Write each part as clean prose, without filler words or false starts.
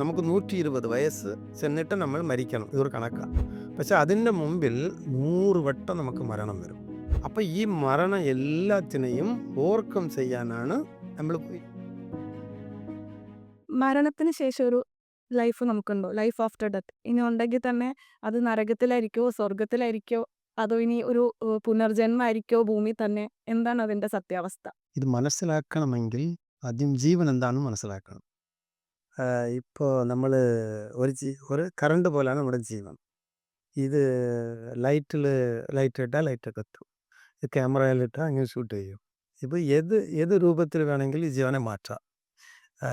നമുക്ക് 120 വയസ്സ് ചെന്നിട്ട് നമ്മൾ മരിക്കണം. ഇതൊരു കണക്കാണ്. പക്ഷെ അതിൻ്റെ മുമ്പിൽ 100 വട്ടം നമുക്ക് മരണം വരും. അപ്പം ഈ മരണം എല്ലാത്തിനെയും ഓവർകം ചെയ്യാനാണ് നമ്മൾ മരണത്തിന് ശേഷം ഒരു ലൈഫ് നമുക്കുണ്ടോ? Life after death. ഇനി ഉണ്ടെങ്കിൽ തന്നെ അത് നരകത്തിലായിരിക്കോ, സ്വർഗത്തിലായിരിക്കോ, അതോ ഇനി ഒരു പുനർജന്മമായിരിക്കോ ഭൂമിയിൽ തന്നെ? എന്താണ് അതിന്റെ സത്യാവസ്ഥ? ഇത് മനസ്സിലാക്കണമെങ്കിൽ ആദ്യം ജീവൻ എന്താണെന്ന് മനസ്സിലാക്കണം. ഇപ്പോൾ നമ്മൾ ഒരു കറണ്ട് പോലാണ് നമ്മുടെ ജീവൻ. ഇത് ലൈറ്റ് ഇട്ടാൽ ലൈറ്റ് കത്തും. ഇത് ക്യാമറയിലിട്ടാൽ അങ്ങനെ ഷൂട്ട് ചെയ്യും. ഇപ്പോൾ ഏത് രൂപത്തിൽ വേണമെങ്കിലും ഈ ജീവനെ മാറ്റാം.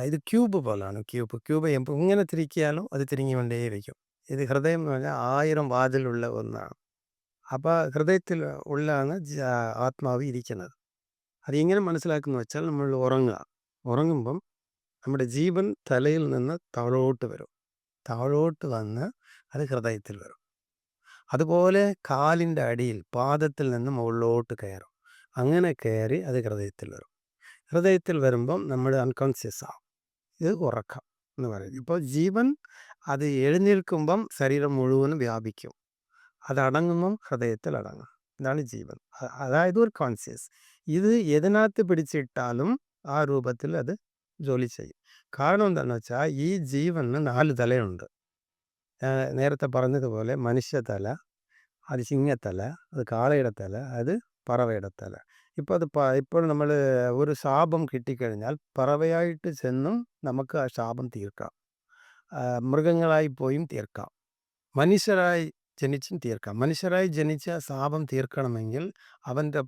ഇത് ക്യൂബ് പോലാണ്. ക്യൂബ് ഇങ്ങനെ തിരിക്കിയാലും അത് തിരിഞ്ഞുകൊണ്ടേയിരിക്കും. ഇത് ഹൃദയം എന്ന് പറഞ്ഞാൽ 1000 വാതിലുള്ള ഒന്നാണ്. അപ്പോൾ ഹൃദയത്തിൽ ഉള്ളാണ് ആത്മാവ് ഇരിക്കുന്നത്. അത് എങ്ങനെ മനസ്സിലാക്കുന്നു വെച്ചാൽ നമ്മൾ ഉറങ്ങുമ്പം നമ്മുടെ ജീവൻ തലയിൽ നിന്ന് താഴോട്ട് വരും. താഴോട്ട് വന്ന് അത് ഹൃദയത്തിൽ വരും. അതുപോലെ കാലിൻ്റെ അടിയിൽ പാദത്തിൽ നിന്ന് മുകളിലോട്ട് കയറും. അങ്ങനെ കയറി അത് ഹൃദയത്തിൽ വരും. ഹൃദയത്തിൽ വരുമ്പം നമ്മൾ അൺകോൺഷ്യസ് ആവും. ഇത് ഉറക്കം എന്ന് പറയുന്നത്. ഇപ്പോൾ ജീവൻ അത് എഴുന്നേൽക്കുമ്പം ശരീരം മുഴുവനും വ്യാപിക്കും. അതടങ്ങുമ്പം ഹൃദയത്തിൽ അടങ്ങും. ഇതാണ് ജീവൻ. അതായത് ഒരു കോൺഷ്യസ്. ഇത് എതിനകത്ത് പിടിച്ചിട്ടാലും ആ രൂപത്തിൽ അത് ജോലി ചെയ്യും. കാരണം എന്താണെന്ന് വെച്ചാൽ ഈ ജീവന് 4 തലയുണ്ട്. നേരത്തെ പറഞ്ഞതുപോലെ മനുഷ്യതല, അത് സിംഹത്തല, അത് കാളയുടെ തല, അത് പറവയുടെ തല. ഇപ്പോൾ നമ്മൾ ഒരു ശാപം കിട്ടിക്കഴിഞ്ഞാൽ പറവയായിട്ട് ചെന്നും നമുക്ക് ആ ശാപം തീർക്കാം. മൃഗങ്ങളായി പോയും തീർക്കാം. മനുഷ്യരായി ജനിച്ചും തീർക്കാം. മനുഷ്യരായി ജനിച്ച ശാപം തീർക്കണമെങ്കിൽ അവൻ്റെ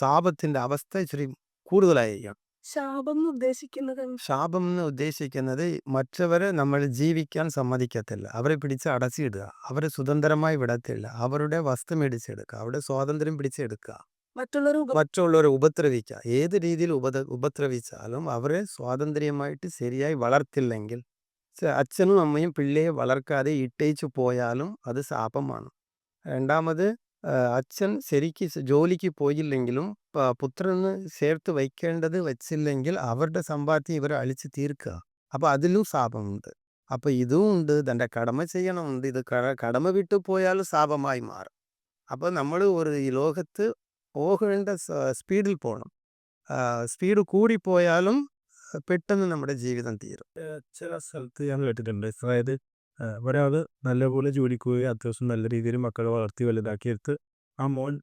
ശാപത്തിൻ്റെ അവസ്ഥ ഇച്ചിരി കൂടുതലായിരിക്കണം. ശാപം എന്ന് ഉദ്ദേശിക്കുന്നത് ശാപം എന്ന് ഉദ്ദേശിക്കുന്നത് മറ്റവരെ നമ്മൾ ജീവിക്കാൻ സമ്മതിക്കത്തില്ല. അവരെ പിടിച്ച് അടച്ചിടുക. അവരെ സ്വതന്ത്രമായി വിടത്തില്ല. അവരുടെ വസ്തു മേടിച്ചെടുക്കുക. അവരുടെ സ്വാതന്ത്ര്യം പിടിച്ചെടുക്കുക. മറ്റുള്ളവരെ ഉപദ്രവിക്കുക. ഏത് രീതിയിൽ ഉപദ്രവിച്ചാലും അവരെ സ്വാതന്ത്ര്യമായിട്ട് ശരിയായി വളർത്തില്ലെങ്കിൽ, അച്ഛനും അമ്മയും പിള്ളയെ വളർക്കാതെ ഇട്ടേച്ചു പോയാലും അത് ശാപമാണ്. രണ്ടാമത് അച്ഛൻ ശരിക്ക് ജോലിക്ക് പോയില്ലെങ്കിലും പുത്രന് ചേർത്ത് വയ്ക്കേണ്ടത് വെച്ചില്ലെങ്കിൽ അവരുടെ സമ്പാദ്യം ഇവരെ അழிച്ച് തീർക്കുക. അപ്പോൾ അതിലും ശാപമുണ്ട്. അപ്പോൾ ഇതും ഉണ്ട്. തൻ്റെ കടമ ചെയ്യണമുണ്ട്. ഇത് കടമ വിട്ടു പോയാലും ശാപമായി മാറും. അപ്പോൾ നമ്മൾ ഈ ലോകത്ത് പോകേണ്ട സ്പീഡിൽ പോകണം. സ്പീഡ് കൂടിപ്പോയാലും പെട്ടെന്ന് നമ്മുടെ ജീവിതം തീരും. ചില സ്ഥലത്ത് ഞാൻ കേട്ടിട്ടുണ്ട്. അതായത് ഒരാൾ നല്ലപോലെ ജോലിക്ക് പോയി അത്യാവശ്യം നല്ല രീതിയിൽ മക്കളെ വളർത്തി വലുതാക്കിയെടുത്ത് ആ മോൻ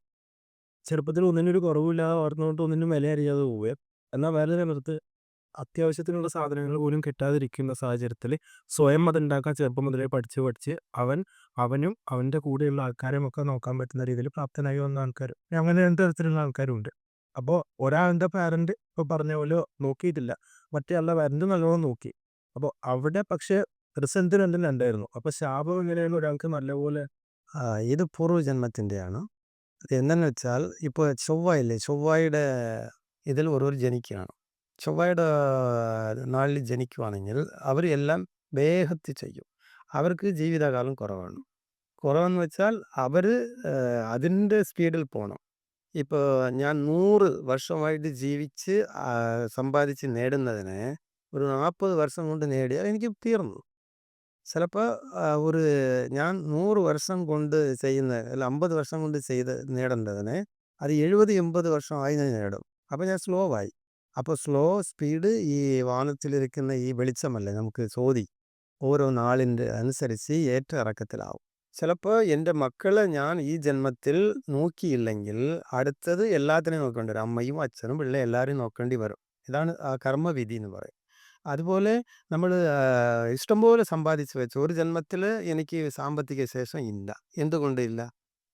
ചെറുപ്പത്തിൽ ഒന്നിനൊരു കുറവില്ലാതെ വളർന്നുകൊണ്ട് ഒന്നിനും വില അറിയാതെ പോവുക. എന്നാൽ വേറെ ചിലർക്ക് അത്യാവശ്യത്തിനുള്ള സാധനങ്ങൾ പോലും കിട്ടാതിരിക്കുന്ന സാഹചര്യത്തിൽ സ്വയം അതുണ്ടാക്കാൻ ചെറുപ്പം മുതലേ പഠിച്ച് അവനും അവൻ്റെ കൂടെയുള്ള ആൾക്കാരെയും ഒക്കെ നോക്കാൻ പറ്റുന്ന രീതിയിൽ പ്രാപ്തനായി വന്ന ആൾക്കാർ, അങ്ങനെ രണ്ട് തരത്തിലുള്ള ആൾക്കാരും ഉണ്ട്. അപ്പോൾ ഒരാളുടെ പാരന്റ് ഇപ്പോൾ പറഞ്ഞ പോലെ നോക്കിയിട്ടില്ല, മറ്റേ ആളുടെ പാരന്റ് നല്ലോണം നോക്കി. അപ്പോൾ അവിടെ പക്ഷേ റിസൾട്ട് രണ്ടും രണ്ടായിരുന്നു. അപ്പോൾ ശാപം എങ്ങനെയാണ് ഒരാൾക്ക് നല്ലപോലെ? ഇത് പൂർവ്വജന്മത്തിൻ്റെയാണ്. അത് എന്തെന്ന് വെച്ചാൽ ഇപ്പോൾ ചൊവ്വയുടെ ഇതിൽ ഒരുവർ ജനിക്കുകയാണ്. ചൊവ്വയുടെ നാളിൽ ജനിക്കുകയാണെങ്കിൽ അവർ എല്ലാം വേഗത്തിൽ ചെയ്യും. അവർക്ക് ജീവിതകാലം കുറവാണ്. കുറവെന്ന് വെച്ചാൽ അവർ അതിൻ്റെ സ്പീഡിൽ പോകണം. ഇപ്പോൾ ഞാൻ 100 വർഷമായിട്ട് ജീവിച്ച് സമ്പാദിച്ച് നേടുന്നതിനെ ഒരു 40 വർഷം കൊണ്ട് നേടിയാൽ എനിക്ക് തീർന്നു. ചിലപ്പോൾ ഞാൻ 100 വർഷം കൊണ്ട് ചെയ്യുന്ന അല്ല 50 വർഷം കൊണ്ട് നേടേണ്ടതിനെ അത് 70, 80 വർഷമായി ഞാൻ നേടും. അപ്പോൾ ഞാൻ സ്ലോ ആയി. അപ്പോൾ സ്ലോ സ്പീഡ് ഈ വാനത്തിലിരിക്കുന്ന ഈ വെളിച്ചമല്ലേ നമുക്ക് ഓരോ നാളിൻ്റെ അനുസരിച്ച് ഏറ്റ ഇറക്കത്തിലാവും. ചിലപ്പോൾ എൻ്റെ മക്കളെ ഞാൻ ഈ ജന്മത്തിൽ നോക്കിയില്ലെങ്കിൽ അടുത്തത് എല്ലാത്തിനെയും നോക്കേണ്ടി വരും. അമ്മയും അച്ഛനും പിള്ളേ എല്ലാവരെയും നോക്കേണ്ടി വരും. ഇതാണ് ആ കർമ്മവിധി എന്ന് പറയും. അതുപോലെ നമ്മൾ ഇഷ്ടംപോലെ സമ്പാദിച്ച് വെച്ചു. ഒരു ജന്മത്തിൽ എനിക്ക് സാമ്പത്തിക ശേഷം ഇല്ല. എന്തുകൊണ്ട് ഇല്ല?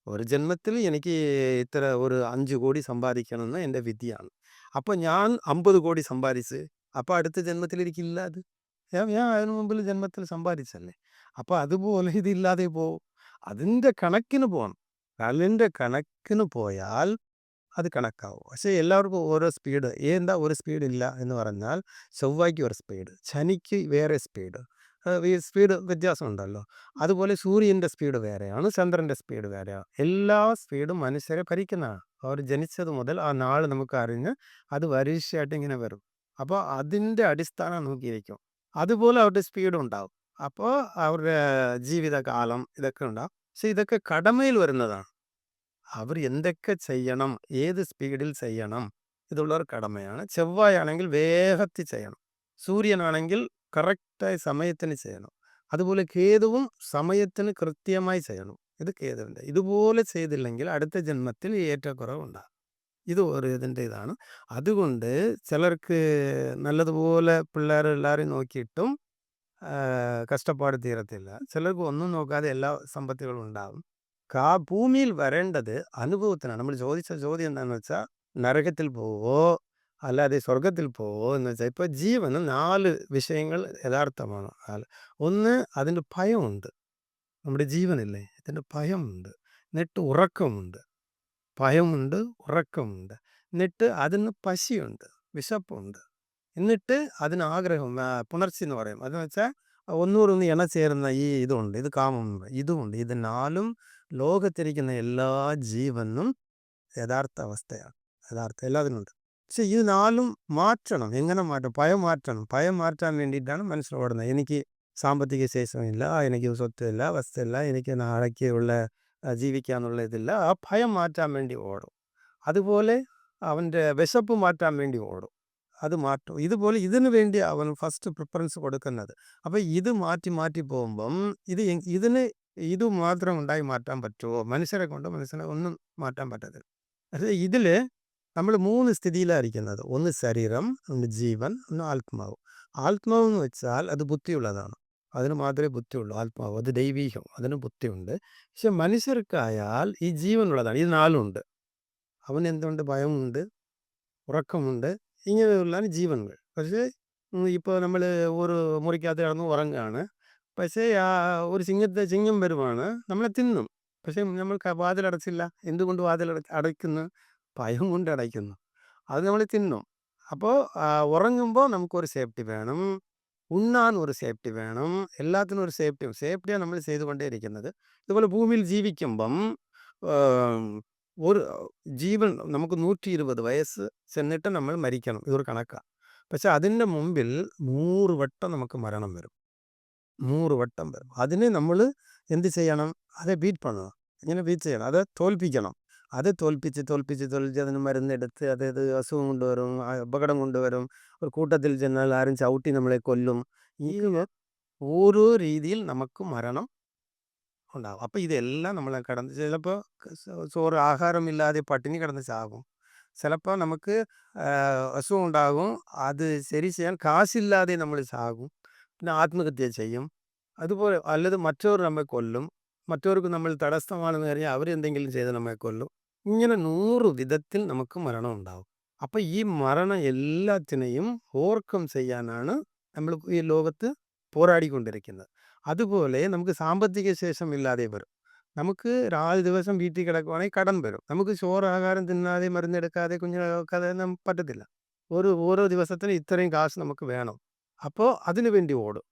ഒരു ജന്മത്തിൽ എനിക്ക് ഇത്ര ഒരു 5 കോടി സമ്പാദിക്കണമെന്ന് എൻ്റെ വിധിയാണ്. അപ്പോൾ ഞാൻ 50 കോടി സമ്പാദിച്ച് അപ്പോൾ അടുത്ത ജന്മത്തിൽ എനിക്കില്ല അത്. ഞാൻ അതിനു മുമ്പിൽ ജന്മത്തിൽ സമ്പാദിച്ചല്ലേ. അപ്പോൾ അതുപോലെ ഇതില്ലാതെ പോവും. അതിൻ്റെ കണക്കിന് പോകണം. അതിൻ്റെ കണക്കിന് പോയാൽ അത് കണക്കാവും. പക്ഷേ എല്ലാവർക്കും ഓരോ സ്പീഡ്. എന്താ ഒരു സ്പീഡില്ല എന്ന് പറഞ്ഞാൽ ചൊവ്വയ്ക്ക് ഒരു സ്പീഡ്, ശനിക്ക് വേറെ സ്പീഡ്. ഈ സ്പീഡ് വ്യത്യാസമുണ്ടല്ലോ. അതുപോലെ സൂര്യൻ്റെ സ്പീഡ് വേറെയാണ്, ചന്ദ്രൻ്റെ സ്പീഡ് വേറെയാണ്. എല്ലാ സ്പീഡും മനുഷ്യരെ ഭരിക്കുന്നതാണ്. അവർ ജനിച്ചത് മുതൽ ആ നാൾ നമുക്ക് അറിഞ്ഞ് അത് വരിശയായിട്ട് ഇങ്ങനെ വരും. അപ്പോൾ അതിൻ്റെ അടിസ്ഥാനം നോക്കിയിരിക്കും. അതുപോലെ അവരുടെ സ്പീഡ് ഉണ്ടാവും. അപ്പോൾ അവരുടെ ജീവിതകാലം ഇതൊക്കെ ഉണ്ടാവും. പക്ഷെ ഇതൊക്കെ കടമയിൽ വരുന്നതാണ്. അവർ എന്തൊക്കെ ചെയ്യണം, ഏത് സ്പീഡിൽ ചെയ്യണം, ഇതുള്ളവർ കടമയാണ്. ചൊവ്വയാണെങ്കിൽ വേഗത്തിൽ ചെയ്യണം. സൂര്യനാണെങ്കിൽ കറക്റ്റായി സമയത്തിന് ചെയ്യണം. അതുപോലെ കേതുവും സമയത്തിന് കൃത്യമായി ചെയ്യണം. ഇത് കേതുവിൻ്റെ. ഇതുപോലെ ചെയ്തില്ലെങ്കിൽ അടുത്ത ജന്മത്തിൽ ഈ ഏറ്റക്കുറവുണ്ടാകും. ഇത് ഒരു ഇതിൻ്റെ ഇതാണ്. അതുകൊണ്ട് ചിലർക്ക് നല്ലതുപോലെ പിള്ളേർ എല്ലാവരെയും നോക്കിയിട്ടും കഷ്ടപ്പാട് തീരത്തില്ല. ചിലർക്ക് ഒന്നും നോക്കാതെ എല്ലാ സമ്പത്തുകളും ഉണ്ടാകും. ഭൂമിയിൽ വരേണ്ടത് അനുഭവത്തിനാണ്. നമ്മൾ ചോദിച്ച ചോദ്യം എന്താണെന്ന് വെച്ചാൽ നരകത്തിൽ പോവോ അല്ലാതെ സ്വർഗത്തിൽ പോവോ എന്ന് വെച്ചാൽ ഇപ്പോൾ ജീവന് 4 വിഷയങ്ങൾ യഥാർത്ഥമാണ്. ഒന്ന് അതിൻ്റെ ഭയമുണ്ട്. നമ്മുടെ ജീവനില്ലേ ഇതിൻ്റെ ഭയമുണ്ട്. എന്നിട്ട് ഉറക്കമുണ്ട്. ഭയമുണ്ട്, ഉറക്കമുണ്ട്. എന്നിട്ട് അതിന് പശിയുണ്ട്, വിശപ്പുണ്ട്. എന്നിട്ട് അതിന് ആഗ്രഹം പുണർച്ചി എന്ന് പറയും. അതെന്ന് വെച്ചാൽ ഒന്നൂറൊന്ന് ഇണചേരുന്ന ഈ ഇതുണ്ട്. ഇത് കാമം ഇതുമുണ്ട്. ഇത് 4ഉം ലോകത്തിരിക്കുന്ന എല്ലാ ജീവനും യഥാർത്ഥ അവസ്ഥയാണ്. എല്ലാത്തിനുണ്ട്. പക്ഷെ ഇത് 4ഉം മാറ്റണം. എങ്ങനെ മാറ്റണം? ഭയം മാറ്റണം. ഭയം മാറ്റാൻ വേണ്ടിയിട്ടാണ് മനുഷ്യർ ഓടുന്നത്. എനിക്ക് സാമ്പത്തിക ശേഷമില്ല, എനിക്ക് സ്വത്തില്ല, വസ്തുവില്ല, എനിക്ക് നാളേക്ക് ഉള്ള ജീവിക്കാനുള്ള ഇതില്ല. ആ ഭയം മാറ്റാൻ വേണ്ടി ഓടും. അതുപോലെ അവൻ്റെ വിശപ്പ് മാറ്റാൻ വേണ്ടി ഓടും. അത് മാറ്റും. ഇതുപോലെ ഇതിന് വേണ്ടി അവൻ ഫസ്റ്റ് പ്രിഫറൻസ് കൊടുക്കുന്നത്. അപ്പോൾ ഇത് മാറ്റി മാറ്റി പോകുമ്പം ഇതിന് ഇത് മാത്രം ഉണ്ടായി മാറ്റാൻ പറ്റുമോ? മനുഷ്യരെ കൊണ്ട് മനുഷ്യനെ ഒന്നും മാറ്റാൻ പറ്റത്തില്ല. പക്ഷേ ഇതിൽ നമ്മൾ 3 സ്ഥിതിയിലായിരിക്കുന്നത്. ഒന്ന് ശരീരം, ഒന്ന് ജീവൻ, ഒന്ന് ആത്മാവ്. ആത്മാവ് എന്ന് വെച്ചാൽ അത് ബുദ്ധിയുള്ളതാണ്. അതിന് മാത്രമേ ബുദ്ധിയുള്ളൂ. ആത്മാവ് അത് ദൈവീകം, അതിന് ബുദ്ധിയുണ്ട്. പക്ഷെ മനുഷ്യർക്കായാൽ ഈ ജീവനുള്ളതാണ്. ഇത് 4ഉണ്ട്. അവന് എന്തുണ്ട്? ഭയമുണ്ട്, ഉറക്കമുണ്ട്, ഇങ്ങനെയുള്ള ജീവനുകൾ. പക്ഷേ ഇപ്പോൾ നമ്മൾ ഒരു മുറിക്കകത്ത് കിടന്ന് ഉറങ്ങുകയാണ്. പക്ഷേ ഒരു സിംഹം വരുവാണ്, നമ്മളെ തിന്നും. പക്ഷേ നമ്മൾ വാതിലടച്ചില്ല. എന്തുകൊണ്ട് അടയ്ക്കുന്നു? ഭയം കൊണ്ട് അടയ്ക്കുന്നു. അത് നമ്മൾ തിന്നും. അപ്പോൾ ഉറങ്ങുമ്പോൾ നമുക്കൊരു സേഫ്റ്റി വേണം, ഉണ്ണാൻ ഒരു സേഫ്റ്റി വേണം, എല്ലാത്തിനും ഒരു സേഫ്റ്റിയാണ് നമ്മൾ ചെയ്തുകൊണ്ടേയിരിക്കുന്നത്. ഇതുപോലെ ഭൂമിയിൽ ജീവിക്കുമ്പം ഒരു ജീവൻ നമുക്ക് 120 വയസ്സ് ചെന്നിട്ട് നമ്മൾ മരിക്കണം. ഇതൊരു കണക്കാണ്. പക്ഷെ അതിൻ്റെ മുമ്പിൽ 100 വട്ടം നമുക്ക് മരണം വരും. 100 വട്ടം വരും. അതിനെ നമ്മൾ എന്ത് ചെയ്യണം? அதை ബീറ്റ് பண்ணணும். ഇങ്ങനെ ബീറ്റ് ചെയ്യണം. അത് തോൽപ്പിക്കണം. അത് തോൽപ്പിച്ച് അതിന് മരുന്നെടുത്ത് അത് അസുഖം കൊണ്ടുവരും, അപകടം കൊണ്ടുവരും. ഒരു കൂട്ടത്തിൽ ചെന്നാൽ ആരും ചവിട്ടി നമ്മളെ കൊല്ലും. ഇങ്ങനെ ഓരോ രീതിയിൽ നമുക്ക് മരണം ഉണ്ടാകും. അപ്പോൾ ഇതെല്ലാം നമ്മൾ കടന്ന് ചിലപ്പോൾ ചോറ് ആഹാരമില്ലാതെ പട്ടിണി കിടന്ന് ചാകും. ചിലപ്പോൾ നമുക്ക് അസുഖം ഉണ്ടാകും. അത് ശരി ചെയ്യാൻ കാശില്ലാതെ നമ്മൾ ചാകും. പിന്നെ ആത്മഹത്യ ചെയ്യും. അതുപോലെ അല്ലത് മറ്റവർ നമ്മെ കൊല്ലും. മറ്റവർക്ക് നമ്മൾ തടസ്സമാണെന്ന് പറഞ്ഞാൽ അവരെന്തെങ്കിലും ചെയ്ത് നമ്മെ കൊല്ലും. ഇങ്ങനെ 100 വിധത്തിൽ നമുക്ക് മരണം ഉണ്ടാകും. അപ്പം ഈ മരണം എല്ലാത്തിനെയും ഓവർകം ചെയ്യാനാണ് നമ്മൾ ഈ ലോകത്ത് പോരാടിക്കൊണ്ടിരിക്കുന്നത്. അതുപോലെ നമുക്ക് സാമ്പത്തിക ശേഷം ഇല്ലാതെ വരും. നമുക്ക് 4 ദിവസം വീട്ടിൽ കിടക്കുവാണെങ്കിൽ കടം വരും. നമുക്ക് ചോറ് ആഹാരം തിന്നാതെ മരുന്നെടുക്കാതെ കുഞ്ഞിനെ നോക്കാതെ നമുക്ക് പറ്റത്തില്ല. ഓരോ ദിവസത്തിനും ഇത്രയും കാശ് നമുക്ക് വേണം. അപ്പോൾ അതിനു വേണ്ടി ഓടും.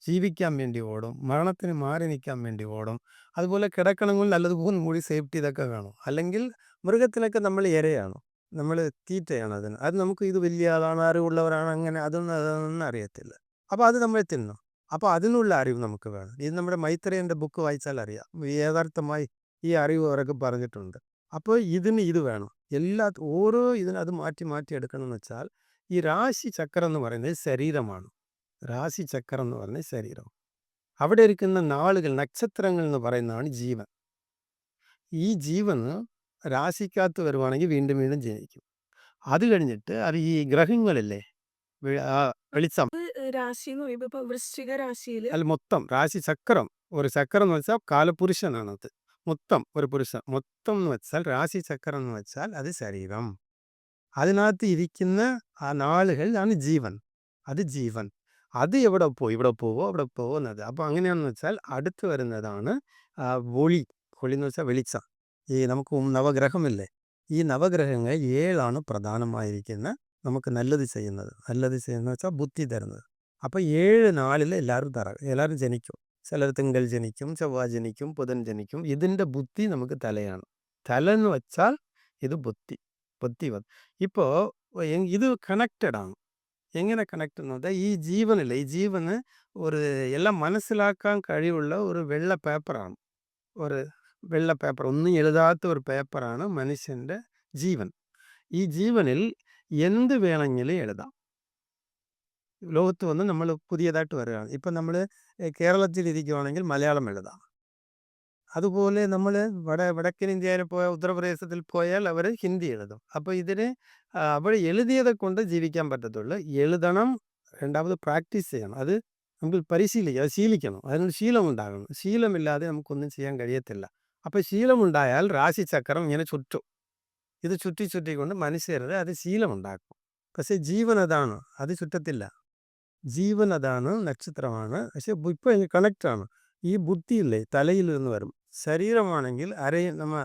ജീവിക്കാൻ വേണ്ടി ഓടും. മരണത്തിന് മാറി നിൽക്കാൻ വേണ്ടി ഓടും. അതുപോലെ കിടക്കണമെങ്കിൽ നല്ലതുപോലെ മൂടി സേഫ്റ്റി ഇതൊക്കെ വേണം. അല്ലെങ്കിൽ മൃഗത്തിനൊക്കെ നമ്മൾ ഇരയാണ്. നമ്മൾ തീറ്റയാണ് അതിന്. അത് നമുക്ക് ഇത് വലിയ ആളാണ്, അറിവുള്ളവരാണ്, അങ്ങനെ അതൊന്നും അറിയത്തില്ല. അപ്പോൾ അത് നമ്മളെ തിന്നും. അപ്പോൾ അതിനുള്ള അറിവ് നമുക്ക് വേണം. ഇത് നമ്മുടെ മൈത്രേയൻ്റെ ബുക്ക് വായിച്ചാൽ അറിയാം. യഥാർത്ഥമായി ഈ അറിവ് അവരൊക്കെ പറഞ്ഞിട്ടുണ്ട്. അപ്പോൾ ഇത് വേണം. ഓരോ ഇതിനും അത് മാറ്റി മാറ്റി എടുക്കണം എന്ന് വെച്ചാൽ ഈ രാശി ചക്രം എന്ന് പറയുന്നത് ശരീരമാണ്. രാശിചക്രം എന്ന് പറഞ്ഞ ശരീരം. അവിടെ ഇരിക്കുന്ന നാളുകൾ, നക്ഷത്രങ്ങൾ എന്ന് പറയുന്നതാണ് ജീവൻ. ഈ ജീവന് രാശിക്കകത്ത് വരുവാണെങ്കിൽ വീണ്ടും വീണ്ടും ജനിക്കും. അത് കഴിഞ്ഞിട്ട് അത് ഈ ഗ്രഹങ്ങളില്ലേ, വെളിച്ചം രാശി എന്ന് പറയുമ്പോൾ ഇപ്പൊ വൃശ്ചിക രാശിയിൽ അല്ല, മൊത്തം രാശിചക്രം. ഒരു ചക്രം എന്ന് വെച്ചാൽ കാലപുരുഷനാണത്. മൊത്തം ഒരു പുരുഷൻ. മൊത്തം എന്ന് വെച്ചാൽ രാശിചക്രം എന്ന് വെച്ചാൽ അത് ശരീരം. അതിനകത്ത് ഇരിക്കുന്ന ആ നാളുകൾ ആണ് ജീവൻ. അത് ജീവൻ. അത് ഇവിടെ പോവോ അവിടെ പോവോ എന്നത്. അപ്പോൾ അങ്ങനെയാണെന്ന് വെച്ചാൽ അടുത്ത് വരുന്നതാണ് ഒളി. എന്ന് വെച്ചാൽ വെളിച്ചം. ഈ നമുക്ക് നവഗ്രഹമില്ലേ, ഈ നവഗ്രഹങ്ങൾ 7ആണ് പ്രധാനമായിരിക്കുന്ന നമുക്ക് നല്ലത് ചെയ്യുന്നത് വെച്ചാൽ ബുദ്ധി തരുന്നത്. അപ്പോൾ 7 നാളിൽ എല്ലാവരും ജനിക്കും. ചിലർ തിങ്കൾ ജനിക്കും, ചൊവ്വ ജനിക്കും, ബുധൻ ജനിക്കും. ഇതിൻ്റെ ബുദ്ധി നമുക്ക് തലയാണ്. തല എന്ന് വെച്ചാൽ ഇത് ബുദ്ധി. ഇപ്പോൾ ഇത് കണക്റ്റഡ് ആണ്. എങ്ങനെ കണക്ട് എന്ന് പറഞ്ഞാൽ ഈ ജീവനില്ലേ, ഈ ജീവന് ഒരു എല്ലാം മനസ്സിലാക്കാൻ കഴിവുള്ള ഒരു വെള്ള പേപ്പറാണ്. ഒരു വെള്ള പേപ്പർ, ഒന്നും എഴുതാത്ത ഒരു പേപ്പറാണ് മനുഷ്യൻ്റെ ജീവൻ. ഈ ജീവനിൽ എന്ത് വേണമെങ്കിലും എഴുതാം. ലോകത്ത് വന്ന് നമ്മൾ പുതിയതായിട്ട് വരികയാണ്. ഇപ്പം നമ്മൾ കേരളത്തിൽ ഇരിക്കുകയാണെങ്കിൽ മലയാളം എഴുതാം. അതുപോലെ നമ്മൾ വടക്കൻ ഇന്ത്യയിൽ പോയ ഉത്തർപ്രദേശത്തിൽ പോയാൽ അവർ ഹിന്ദി എഴുതും. അപ്പോൾ ഇതിന് അവിടെ എഴുതിയതെ കൊണ്ട് ജീവിക്കാൻ പറ്റത്തുള്ളൂ. എഴുതണം, രണ്ടാമത് പ്രാക്ടീസ് ചെയ്യണം. അത് നമുക്ക് പരിശീലിക്കണം, അത് ശീലിക്കണം. അതിനൊരു ശീലമുണ്ടാകണം. ശീലമില്ലാതെ നമുക്കൊന്നും ചെയ്യാൻ കഴിയത്തില്ല. അപ്പോൾ ശീലമുണ്ടായാൽ രാശിചക്രം ഇങ്ങനെ ചുറ്റും. ഇത് ചുറ്റി ചുറ്റിക്കൊണ്ട് മനുഷ്യരുടെ അത് ശീലമുണ്ടാക്കും. പക്ഷേ ജീവൻ അതാണ്, അത് ചുറ്റത്തില്ല. ജീവൻ അതാണ്, നക്ഷത്രമാണ്. പക്ഷെ ഇപ്പോൾ കണക്റ്റാണ്. ഈ ബുദ്ധിയില്ലേ തലയിൽ നിന്ന് വരും. ശരീരമാണെങ്കിൽ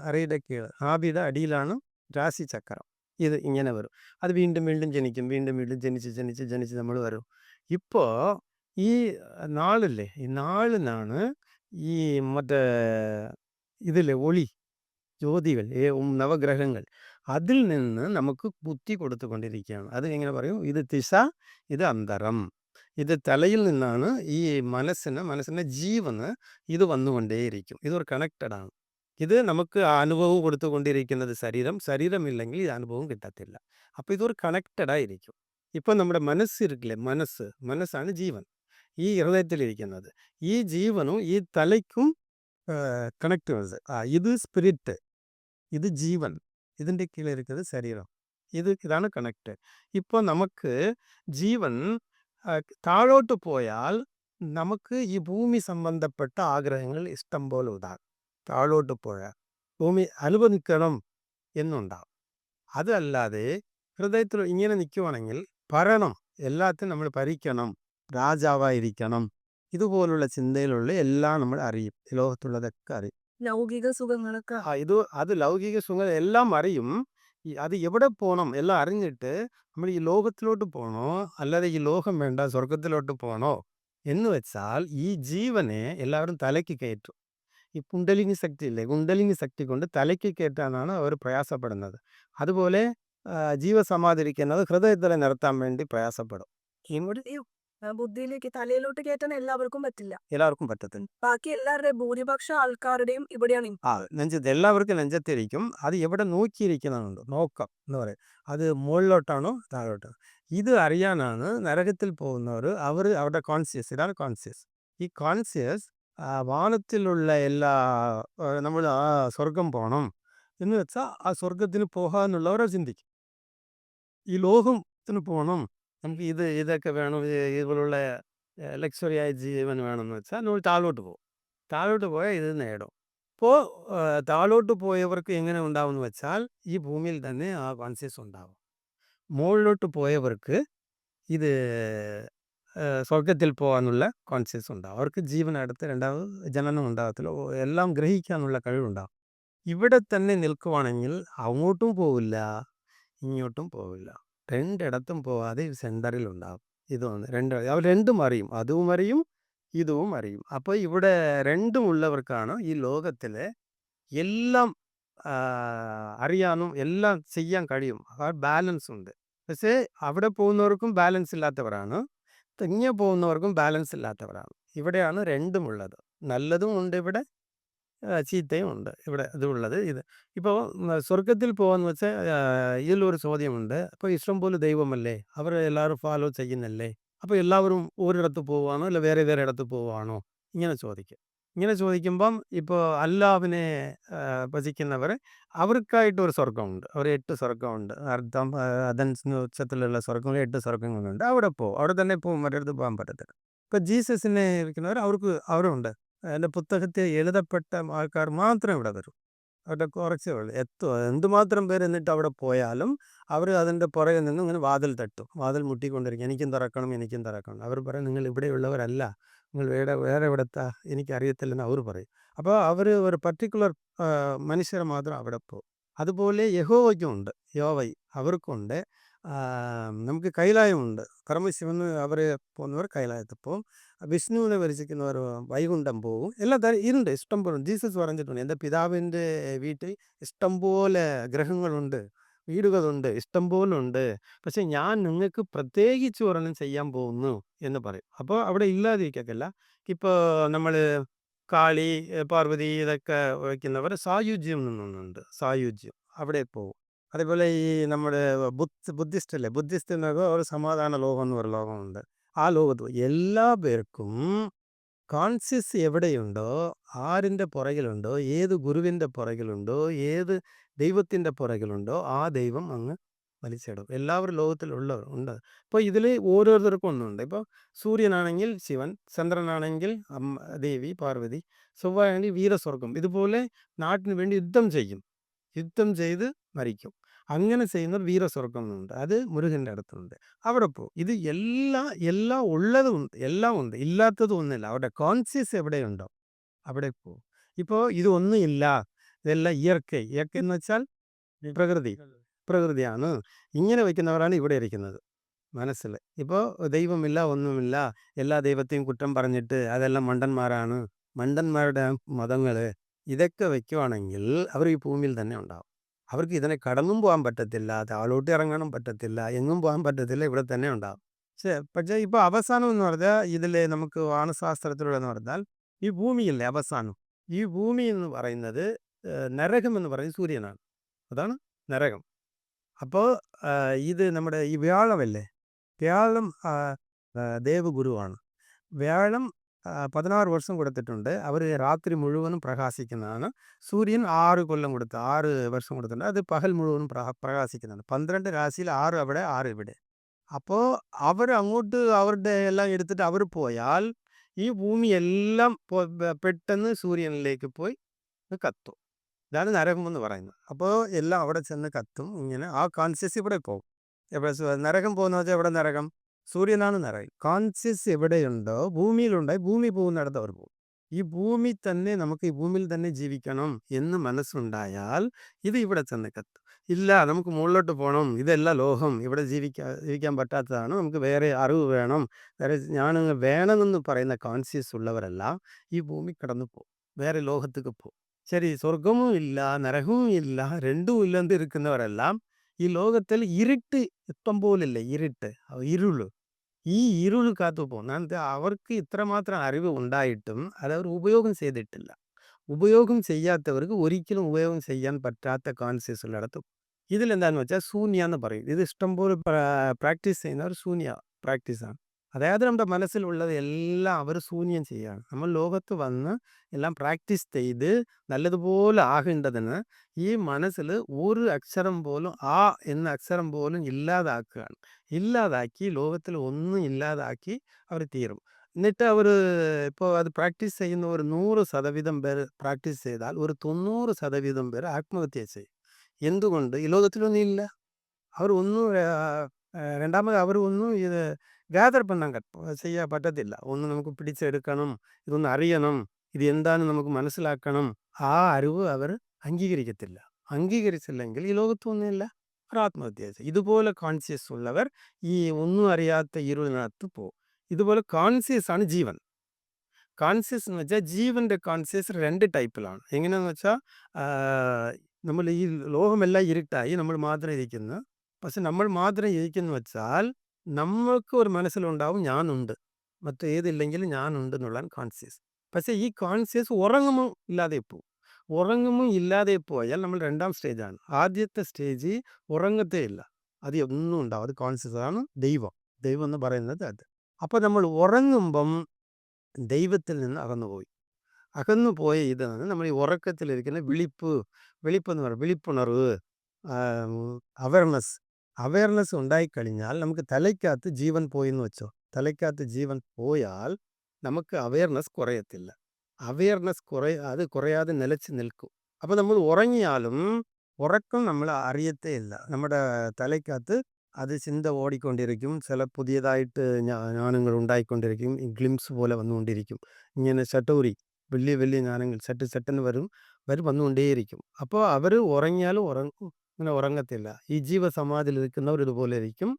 അരയുടെ കീഴ് ആബിയുടെ അടിയിലാണ് രാശിചക്രം. ഇത് ഇങ്ങനെ വരും. അത് വീണ്ടും വീണ്ടും ജനിക്കും, വീണ്ടും വീണ്ടും ജനിച്ച് നമ്മൾ വരും. ഇപ്പോൾ ഈ നാളില്ലേ, ഈ നാളിനാണ് ഈ മറ്റേ ഇതില്ലേ ഒളി ജ്യോതികൾ, നവഗ്രഹങ്ങൾ, അതിൽ നിന്ന് നമുക്ക് ബുദ്ധി കൊടുത്തുകൊണ്ടിരിക്കുകയാണ്. അത് എങ്ങനെ പറയും, ഇത് ദിശ, ഇത് അന്തരം. ഇത് തലയിൽ നിന്നാണ് ഈ മനസ്സിൻ്റെ ജീവന് ഇത് വന്നുകൊണ്ടേയിരിക്കും. ഇതൊരു കണക്റ്റഡാണ്. ഇത് നമുക്ക് അനുഭവം കൊടുത്തുകൊണ്ടിരിക്കുന്നത് ശരീരമില്ലെങ്കിൽ ഈ അനുഭവം കിട്ടത്തില്ല. അപ്പോൾ ഇതൊരു കണക്റ്റഡായിരിക്കും. ഇപ്പം നമ്മുടെ മനസ്സിരിക്കില്ലേ, മനസ്സാണ് ജീവൻ, ഈ ഹൃദയത്തിലിരിക്കുന്നത്. ഈ ജീവനും ഈ തലയ്ക്കും കണക്ട്. ഇത് സ്പിരിറ്റ്, ഇത് ജീവൻ, ഇതിൻ്റെ കീഴിൽ ഇരിക്കുന്നത് ശരീരം. ഇതാണ് കണക്ട്. ഇപ്പോൾ നമുക്ക് ജീവൻ താഴോട്ട് പോയാൽ നമുക്ക് ഈ ഭൂമി സംബന്ധപ്പെട്ട ആഗ്രഹങ്ങൾ ഇഷ്ടം പോലെ ഉണ്ടാകും. താഴോട്ട് പോയാൽ ഭൂമി അനുഭവിക്കണം എന്നുണ്ടാകും. അതല്ലാതെ ഹൃദയത്തിൽ ഇങ്ങനെ നിൽക്കുവാണെങ്കിൽ ഭരണം, എല്ലാത്തിനും നമ്മൾ ഭരിക്കണം, രാജാവായിരിക്കണം, ഇതുപോലുള്ള ചിന്തയിലുള്ള എല്ലാം നമ്മൾ അറിയും. ലോകത്തുള്ളതൊക്കെ അറിയും. ലൗകിക സുഖങ്ങളൊക്കെ അത് ലൗകിക സുഖം എല്ലാം അറിയും. അത് എവിടെ പോകണം എല്ലാം അറിഞ്ഞിട്ട് നമ്മൾ ഈ ലോകത്തിലോട്ട് പോകണോ, അല്ലാതെ ഈ ലോകം വേണ്ട സ്വർഗത്തിലോട്ട് പോകണോ എന്ന് വെച്ചാൽ ഈ ജീവനെ എല്ലാവരും തലയ്ക്ക് കയറ്റും. ഈ കുണ്ടലിനി ശക്തി ഇല്ലേ, കുണ്ടലിനി ശക്തി കൊണ്ട് തലയ്ക്ക് കയറ്റാനാണ് അവർ പ്രയാസപ്പെടുന്നത്. അതുപോലെ ജീവസമാധിരിക്കുന്നത് ഹൃദയത്തിലെ നിർത്താൻ വേണ്ടി പ്രയാസപ്പെടും. ബുദ്ധിയിലേക്ക് തലയിലോട്ട് കയറ്റാൻ എല്ലാവർക്കും പറ്റില്ല. എല്ലാവർക്കും പറ്റത്തില്ല. ബാക്കി എല്ലാവരുടെയും ഭൂരിപക്ഷ ആൾക്കാരുടെയും ഇവിടെയാണ് നെഞ്ചത്ത്, എല്ലാവർക്കും നെഞ്ചത്തിരിക്കും. അത് എവിടെ നോക്കിയിരിക്കുന്നുണ്ട്, നോക്കാം എന്ന് പറയും. അത് മുകളിലോട്ടാണോ താഴോട്ടാണോ ഇത് അറിയാനാണ് നരകത്തിൽ പോകുന്നവർ. അവരുടെ കോൺഷ്യസ്, ഇതാണ് കോൺഷ്യസ്. ഈ കോൺഷ്യസ് വാനത്തിലുള്ള എല്ലാ നമ്മൾ സ്വർഗം പോകണം എന്ന് വെച്ചാൽ ആ സ്വർഗത്തിന് പോകാനുള്ളവരെ ചിന്തിക്കും. ഈ ലോകത്തിന് പോകണം, നമുക്ക് ഇതൊക്കെ വേണം, ഇതുപോലുള്ള ലക്ഷറിയായ ജീവൻ വേണമെന്ന് വെച്ചാൽ നമ്മൾ താഴോട്ട് പോകും. താഴോട്ട് പോയാൽ ഇത് നേടും. അപ്പോൾ താഴോട്ട് പോയവർക്ക് എങ്ങനെ ഉണ്ടാവുമെന്ന് വെച്ചാൽ ഈ ഭൂമിയിൽ തന്നെ ആ കോൺഷ്യസ് ഉണ്ടാവും. മുകളിലോട്ട് പോയവർക്ക് ഇത് സ്വർഗത്തിൽ പോകാനുള്ള കോൺഷ്യസ് ഉണ്ടാവും. അവർക്ക് ജീവനടുത്ത് രണ്ടാമത് ജനനം ഉണ്ടാകത്തില്ല. എല്ലാം ഗ്രഹിക്കാനുള്ള കഴിവുണ്ടാവും. ഇവിടെ തന്നെ നിൽക്കുവാണെങ്കിൽ അങ്ങോട്ടും പോവില്ല, ഇങ്ങോട്ടും പോവില്ല. രണ്ടിടത്തും പോവാതെ സെൻറ്ററിൽ ഉണ്ടാകും. അവർ രണ്ടും അറിയും, അതും അറിയും, ഇതും അറിയും. അപ്പോൾ ഇവിടെ രണ്ടും ഉള്ളവർക്കാണ് ഈ ലോകത്തിലെ എല്ലാം അറിയാനും എല്ലാം ചെയ്യാൻ കഴിയും. ബാലൻസ് ഉണ്ട്. പക്ഷേ അവിടെ പോകുന്നവർക്കും ബാലൻസ് ഇല്ലാത്തവരാണ്, ഇങ്ങനെ പോകുന്നവർക്കും ബാലൻസ് ഇല്ലാത്തവരാണ്. ഇവിടെയാണ് രണ്ടും ഉള്ളത്. നല്ലതും ഉണ്ട് ഇവിടെ, ചീത്തയും ഉണ്ട് ഇവിടെ. ഇതുള്ളത് ഇപ്പോൾ സ്വർഗത്തിൽ പോകാന്ന് വെച്ചാൽ ഇതിലൊരു ചോദ്യമുണ്ട്. അപ്പോൾ ഇഷ്ടംപോലെ ദൈവമല്ലേ, അവർ എല്ലാവരും ഫോളോ ചെയ്യുന്നല്ലേ, അപ്പോൾ എല്ലാവരും ഒരിടത്ത് പോവുകയാണോ അല്ല വേറെ ഇടത്ത് പോവുകയാണോ, ഇങ്ങനെ ചോദിക്കും. ഇങ്ങനെ ചോദിക്കുമ്പം ഇപ്പോൾ അല്ലാഹുവിനെ ഭജിക്കുന്നവർ അവർക്കായിട്ട് ഒരു സ്വർഗമുണ്ട്. അവർ 8 സ്വർഗമുണ്ട്. അർത്ഥം ഉച്ചത്തിലുള്ള സ്വർഗങ്ങൾ 8 സ്വർഗങ്ങളുണ്ട്. അവിടെ പോകും, അവിടെ തന്നെ പോകും, മറ്റടുത്ത് പോകാൻ പറ്റത്തില്ല. ഇപ്പോൾ ജീസസിനെ ഇരിക്കുന്നവർ അവരുണ്ട്. എൻ്റെ പുസ്തകത്തിൽ എഴുതപ്പെട്ട ആൾക്കാർ മാത്രം ഇവിടെ വരും. അവിടെ കുറച്ചേ ഉള്ളൂ. എന്തുമാത്രം പേര് എന്നിട്ട് അവിടെ പോയാലും അവർ അതിൻ്റെ പുറകിൽ നിന്ന് ഇങ്ങനെ വാതിൽ തട്ടും, വാതിൽ മുട്ടിക്കൊണ്ടിരിക്കും, എനിക്കും തുറക്കണം. അവർ പറയും, നിങ്ങൾ ഇവിടെയുള്ളവരല്ല, നിങ്ങൾ വേറെ എവിടത്താ, എനിക്കറിയത്തില്ലെന്ന് അവർ പറയും. അപ്പോൾ അവർ ഒരു പർട്ടിക്കുലർ മനുഷ്യരെ മാത്രം അവിടെ പോകും. അതുപോലെ യഹോവയ്ക്കും ഉണ്ട്, അവർക്കുണ്ട്. നമുക്ക് കൈലായമുണ്ട്. പരമശിവന് അവർ പോകുന്നവർ കൈലായത്തിൽ പോകും. വിഷ്ണുവിനെ ഭരിച്ചിരിക്കുന്നവർ വൈകുണ്ഠം പോകും. എല്ലാം ഇരുണ്ട് ഇഷ്ടം പോലെ. ജീസസ് പറഞ്ഞിട്ടുണ്ട്, എൻ്റെ പിതാവിൻ്റെ വീട്ടിൽ ഇഷ്ടംപോലെ ഗ്രഹങ്ങളുണ്ട്, വീടുകളുണ്ട്, ഇഷ്ടം പോലെ ഉണ്ട്. പക്ഷെ ഞാൻ നിങ്ങൾക്ക് പ്രത്യേകിച്ച് ഒരെണ്ണം ചെയ്യാൻ പോകുന്നു എന്ന് പറയും. അപ്പോൾ അവിടെ ഇല്ലാതിരിക്കത്തില്ല. ഇപ്പോൾ നമ്മൾ കാളി, പാർവതി ഇതൊക്കെ വയ്ക്കുന്നവർ സായുജ്യം എന്നൊന്നുണ്ട്. സായുജ്യം അവിടെ പോകും. അതേപോലെ ഈ നമ്മുടെ ബുദ്ധിസ്റ്റ് അല്ലേ, ബുദ്ധിസ്റ്റ് എന്നൊക്കെ ഒരു സമാധാന ലോകം എന്ന് പറയുന്ന ലോകമുണ്ട്. ആ ലോകത്ത് എല്ലാ പേർക്കും കോൺഷ്യസ് എവിടെയുണ്ടോ, ആരിൻ്റെ പുറകിലുണ്ടോ, ഏത് ഗുരുവിൻ്റെ പുറകിലുണ്ടോ, ഏത് ദൈവത്തിൻ്റെ പുറകിലുണ്ടോ ആ ദൈവം അങ്ങ് വലിച്ചിടും. എല്ലാവരും ലോകത്തിലുള്ളവർ ഉണ്ട്. അപ്പോൾ ഇതിൽ ഓരോരുത്തർക്കും ഒന്നുണ്ട്. ഇപ്പോൾ സൂര്യനാണെങ്കിൽ ശിവൻ, ചന്ദ്രനാണെങ്കിൽ ദേവി പാർവതി, ചൊവ്വയാണെങ്കിൽ വീരസ്വർഗം. ഇതുപോലെ നാട്ടിന് വേണ്ടി യുദ്ധം ചെയ്യും, യുദ്ധം ചെയ്ത് മരിക്കും. അങ്ങനെ ചെയ്യുന്നവർ വീരസ്വർഗം എന്നുണ്ട്. അത് മുരുകൻ്റെ അടുത്തുണ്ട്. അവിടെ പോകും. ഇത് എല്ലാം ഉള്ളതും ഉണ്ട്, എല്ലാം ഉണ്ട്, ഇല്ലാത്തതും ഒന്നുമില്ല. അവിടെ കോൺഷ്യസ് എവിടെയുണ്ടോ അവിടെ പോകും. ഇപ്പോൾ ഇതൊന്നും ഇല്ല, ഇതെല്ലാം ഇയർക്കൈ എന്ന് വെച്ചാൽ പ്രകൃതിയാണ്. ഇങ്ങനെ വയ്ക്കുന്നവരാണ് ഇവിടെ ഇരിക്കുന്നത് മനസ്സിൽ. ഇപ്പോൾ ദൈവമില്ല, ഒന്നുമില്ല, എല്ലാ ദൈവത്തെയും കുറ്റം പറഞ്ഞിട്ട് അതെല്ലാം മണ്ടന്മാരാണ്, മണ്ടന്മാരുടെ മതങ്ങൾ, ഇതൊക്കെ വയ്ക്കുവാണെങ്കിൽ അവർ ഈ ഭൂമിയിൽ തന്നെ ഉണ്ടാവും. അവർക്ക് ഇതിനെ കടന്നും പോകാൻ പറ്റത്തില്ല, താഴോട്ട് ഇറങ്ങാനും പറ്റത്തില്ല, എങ്ങും പോകാൻ പറ്റത്തില്ല, ഇവിടെ തന്നെ ഉണ്ടാവും. പക്ഷേ ഇപ്പോൾ അവസാനം എന്ന് പറഞ്ഞാൽ ഇതിൽ നമുക്ക് വാനശാസ്ത്രത്തിലൂടെ എന്ന് പറഞ്ഞാൽ ഈ ഭൂമിയില്ലേ അവസാനം, ഈ ഭൂമി എന്ന് പറയുന്നത് നരകം എന്ന് പറയുന്നത് സൂര്യനാണ്. അതാണ് നരകം. അപ്പോൾ ഇത് നമ്മുടെ ഈ വ്യാഴമല്ലേ, വ്യാഴം ദേവഗുരുവാണ്. വ്യാഴം 16 വർഷം കൊടുത്തിട്ടുണ്ട്. അവർ രാത്രി മുഴുവനും പ്രകാശിക്കുന്നതാണ്. സൂര്യൻ 6 കൊല്ലം കൊടുത്ത് 6 വർഷം കൊടുത്തിട്ടുണ്ട്. അത് പകൽ മുഴുവനും പ്രകാശിക്കുന്നതാണ്. 12 രാശിയിൽ 6 അവിടെ 6 ഇവിടെ. അപ്പോൾ അവർ അങ്ങോട്ട് അവരുടെ എല്ലാം എടുത്തിട്ട് അവർ പോയാൽ ഈ ഭൂമി എല്ലാം പെട്ടെന്ന് സൂര്യനിലേക്ക് പോയി കത്തും. ഇതാണ് നരകം എന്ന് പറയുന്നത്. അപ്പോൾ എല്ലാം അവിടെ ചെന്ന് കത്തും. ഇങ്ങനെ ആ കോൺഷ്യസ് ഇവിടെ പോകും. എവിടെ നരകം പോകുന്ന വെച്ചാൽ എവിടെ നരകം? സൂര്യനാണ് നരകം. കോൺഷ്യസ് എവിടെയുണ്ടോ ഭൂമിയിലുണ്ടായി, ഭൂമി പോകുന്നിടത്ത് അവർ പോകും. ഈ ഭൂമി തന്നെ, നമുക്ക് ഈ ഭൂമിയിൽ തന്നെ ജീവിക്കണം എന്ന് മനസ്സുണ്ടായാൽ ഇത് ഇവിടെ ചെന്ന് കത്തും. ഇല്ല, നമുക്ക് മുകളിലോട്ട് പോകണം, ഇതെല്ലാം ലോകം, ഇവിടെ ജീവിക്കാൻ പറ്റാത്തതാണ്, നമുക്ക് വേറെ അറിവ് വേണം, വേറെ ജ്ഞാനം വേണമെന്ന് പറയുന്ന കോൺഷ്യസ് ഉള്ളവരെല്ലാം ഈ ഭൂമി കടന്നു പോകും, വേറെ ലോകത്തേക്ക് പോകും. ശരി, സ്വർഗവും ഇല്ല, നരകവും ഇല്ല, രണ്ടും ഇല്ലെന്ന് ഇരിക്കുന്നവരെല്ലാം ഈ ലോകത്തിൽ ഇരുട്ട് ഇഷ്ടം പോലില്ലേ, ഇരുള്, ഈ ഇരുള് കാത്തു പോകും. അവർക്ക് ഇത്രമാത്രം അറിവ് ഉണ്ടായിട്ടും അതവർ ഉപയോഗം ചെയ്തിട്ടില്ല. ഉപയോഗം ചെയ്യാത്തവർക്ക് ഒരിക്കലും ഉപയോഗം ചെയ്യാൻ പറ്റാത്ത കോൺഷ്യസ് ഉള്ളിടത്തും. ഇതിലെന്താണെന്ന് വെച്ചാൽ ശൂന്യ എന്ന് പറയും. ഇത് ഇഷ്ടംപോലെ പ്രാക്ടീസ് ചെയ്യുന്നവർ ശൂന്യ പ്രാക്ടീസാണ്. അതായത് നമ്മുടെ മനസ്സിലുള്ളത് എല്ലാം അവർ ശൂന്യം ചെയ്യുകയാണ്. നമ്മൾ ലോകത്ത് വന്ന് എല്ലാം പ്രാക്ടീസ് ചെയ്ത് നല്ലതുപോലെ ആകേണ്ടതിന് ഈ മനസ്സിൽ ഒരു അക്ഷരം പോലും, ആ എന്ന അക്ഷരം പോലും ഇല്ലാതാക്കുകയാണ്. ഇല്ലാതാക്കി ലോകത്തിൽ ഒന്നും ഇല്ലാതാക്കി അവർ തീരും. എന്നിട്ട് അവർ ഇപ്പോൾ അത് പ്രാക്ടീസ് ചെയ്യുന്ന ഒരു 100% പേർ പ്രാക്ടീസ് ചെയ്താൽ ഒരു 90% പേർ ആത്മഹത്യ ചെയ്യും. എന്തുകൊണ്ട്? ഈ ലോകത്തിലൊന്നും ഇല്ല. അവർ ഒന്നും രണ്ടാമത് അവർ ഒന്നും ഇത് ഗ്യാദർ പണ്ണാൻ ചെയ്യാൻ പറ്റത്തില്ല. ഒന്ന് നമുക്ക് പിടിച്ചെടുക്കണം, ഇതൊന്ന് അറിയണം, ഇത് എന്താണെന്ന് നമുക്ക് മനസ്സിലാക്കണം. ആ അറിവ് അവർ അംഗീകരിക്കത്തില്ല. അംഗീകരിച്ചില്ലെങ്കിൽ ഈ ലോകത്തൊന്നുമില്ല, അവർ ആത്മഹത്യ ചെയ്യും. ഇതുപോലെ കോൺഷ്യസ് ഉള്ളവർ ഈ ഒന്നും അറിയാത്ത ഇരുളിനകത്ത് പോകും. ഇതുപോലെ കോൺഷ്യസ് ആണ് ജീവൻ. കോൺഷ്യസ് എന്ന് വെച്ചാൽ ജീവൻ്റെ കോൺഷ്യസ് 2 ടൈപ്പിലാണ്. എങ്ങനെയാണെന്ന് വെച്ചാൽ നമ്മൾ ഈ ലോകമെല്ലാം ഇരുട്ടായി, നമ്മൾ മാത്രം ഇരിക്കുന്നു. പക്ഷെ നമ്മൾ മാത്രം ഇരിക്കുന്നു വെച്ചാൽ നമ്മൾക്ക് ഒരു മനസ്സിലുണ്ടാവും ഞാനുണ്ട്, മറ്റേതില്ലെങ്കിലും ഞാനുണ്ട് എന്നുള്ളതാണ് കോൺഷ്യസ്. പക്ഷേ ഈ കോൺഷ്യസ് ഉറങ്ങുമ്പോൾ ഇല്ലാതെ പോകും. ഉറങ്ങുമ്പോൾ ഇല്ലാതെ പോയാൽ നമ്മൾ 2ാം സ്റ്റേജാണ്. ആദ്യത്തെ സ്റ്റേജ് ഉറങ്ങത്തേ ഇല്ല, അത് ഒന്നും ഉണ്ടാവും, അത് കോൺഷ്യസ് ആണ്. ദൈവം എന്ന് പറയുന്നത് അത്. അപ്പോൾ നമ്മൾ ഉറങ്ങുമ്പം ദൈവത്തിൽ നിന്ന് അകന്നുപോയ ഇതാണ് നമ്മൾ ഈ ഉറക്കത്തിലിരിക്കുന്ന വെളിപ്പെന്ന് പറയുന്നത്, വിളിപ്പുണർവ്, അവയർനെസ് ഉണ്ടായിക്കഴിഞ്ഞാൽ നമുക്ക് തലയ്ക്കകത്ത് ജീവൻ പോയി എന്ന് വെച്ചോ. തലയ്ക്കകത്ത് ജീവൻ പോയാൽ നമുക്ക് അവയർനെസ് കുറയത്തില്ല. അത് കുറയാതെ നിലച്ച് നിൽക്കും. അപ്പോൾ നമ്മൾ ഉറങ്ങിയാലും ഉറക്കം നമ്മൾ അറിയത്തേ ഇല്ല. നമ്മുടെ തലയ്ക്കകത്ത് അത് ചിന്ത ഓടിക്കൊണ്ടിരിക്കും. ചില പുതിയതായിട്ട് ജ്ഞാനങ്ങൾ ഉണ്ടായിക്കൊണ്ടിരിക്കും. ഗ്ലിംസ് പോലെ വന്നുകൊണ്ടിരിക്കും. ഇങ്ങനെ ചട്ടൂരി വലിയ വലിയ ജ്ഞാനങ്ങൾ ചട്ടെന്ന് വന്നുകൊണ്ടേയിരിക്കും. അപ്പോൾ അവർ ഉറങ്ങിയാലും ഇങ്ങനെ ഉറങ്ങത്തില്ല. ഈ ജീവസമാധിയിൽ ഇരിക്കുന്നവർ ഇതുപോലെ ഇരിക്കും.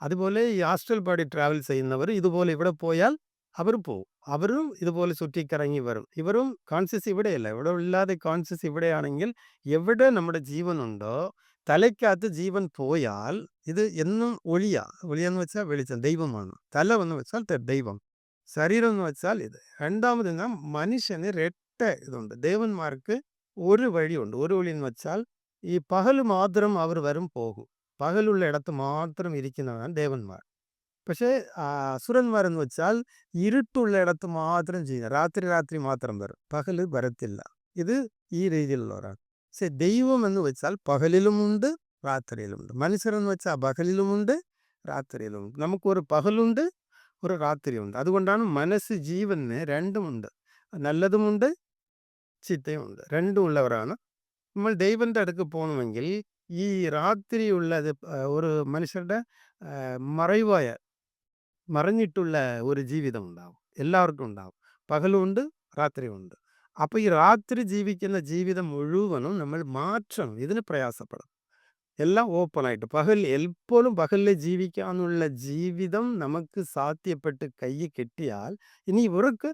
അതുപോലെ ഈ ആസ്ട്രൽ ബോഡി ട്രാവൽ ചെയ്യുന്നവർ ഇതുപോലെ ഇവിടെ പോയാൽ അവർ പോവും. അവരും ഇതുപോലെ ചുറ്റിക്കറങ്ങി വരും. ഇവരും കോൺഷ്യസ് ഇവിടെയല്ല, ഇവിടെ ഇല്ലാതെ കോൺഷ്യസ് ഇവിടെയാണെങ്കിൽ എവിടെ നമ്മുടെ ജീവനുണ്ടോ തലയ്ക്കകത്ത് ജീവൻ പോയാൽ ഇത് എന്നും ഒളിയെന്ന് വെച്ചാൽ വെളിച്ചം ദൈവമാണ്. തല എന്ന് വെച്ചാൽ ദൈവം, ശരീരം എന്ന് വെച്ചാൽ ഇത്. രണ്ടാമത് മനുഷ്യന് ഇതുണ്ട്. ദേവന്മാർക്ക് ഒരു വഴിയുണ്ട്. ഒരു വഴി എന്ന് വെച്ചാൽ ഈ പകൽ മാത്രം അവർ വരും പോകും. പകലുള്ള ഇടത്ത് മാത്രം ഇരിക്കുന്നവരാണ് ദേവന്മാർ. പക്ഷേ അസുരന്മാരെന്ന് വെച്ചാൽ ഇരുട്ടുള്ള ഇടത്ത് മാത്രം ചെയ്യുക. രാത്രി മാത്രം വരും, പകല് വരത്തില്ല. ഇത് ഈ രീതിയിലുള്ളവരാണ്. പക്ഷെ ദൈവം എന്ന് വെച്ചാൽ പകലിലുമുണ്ട് രാത്രിയിലുമുണ്ട്. മനുഷ്യരെന്ന് വെച്ചാൽ പകലിലുമുണ്ട് രാത്രിയിലുമുണ്ട്. നമുക്കൊരു പകലുണ്ട്, ഒരു രാത്രിയുണ്ട്. അതുകൊണ്ടാണ് മനസ്സ് ജീവന് രണ്ടുമുണ്ട്, നല്ലതുമുണ്ട് ചീത്തയുമുണ്ട്, രണ്ടും ഉള്ളവരാണ്. നമ്മൾ ദൈവൻ്റെ അടുക്ക് പോകണമെങ്കിൽ ഈ രാത്രിയുള്ളത് ഒരു മനുഷ്യരുടെ മറഞ്ഞിട്ടുള്ള ഒരു ജീവിതം ഉണ്ടാവും, എല്ലാവർക്കും ഉണ്ടാവും. പകലുമുണ്ട് രാത്രിയുമുണ്ട്. അപ്പോൾ ഈ രാത്രി ജീവിക്കുന്ന ജീവിതം മുഴുവനും നമ്മൾ മാറ്റണം. ഇതിന് പ്രയാസപ്പെടണം. എല്ലാം ഓപ്പണായിട്ട് എപ്പോഴും പകലിൽ ജീവിക്കാനുള്ള ജീവിതം നമുക്ക് സാധ്യപ്പെട്ട് കൈ കെട്ടിയാൽ ഇനി ഇവർക്ക്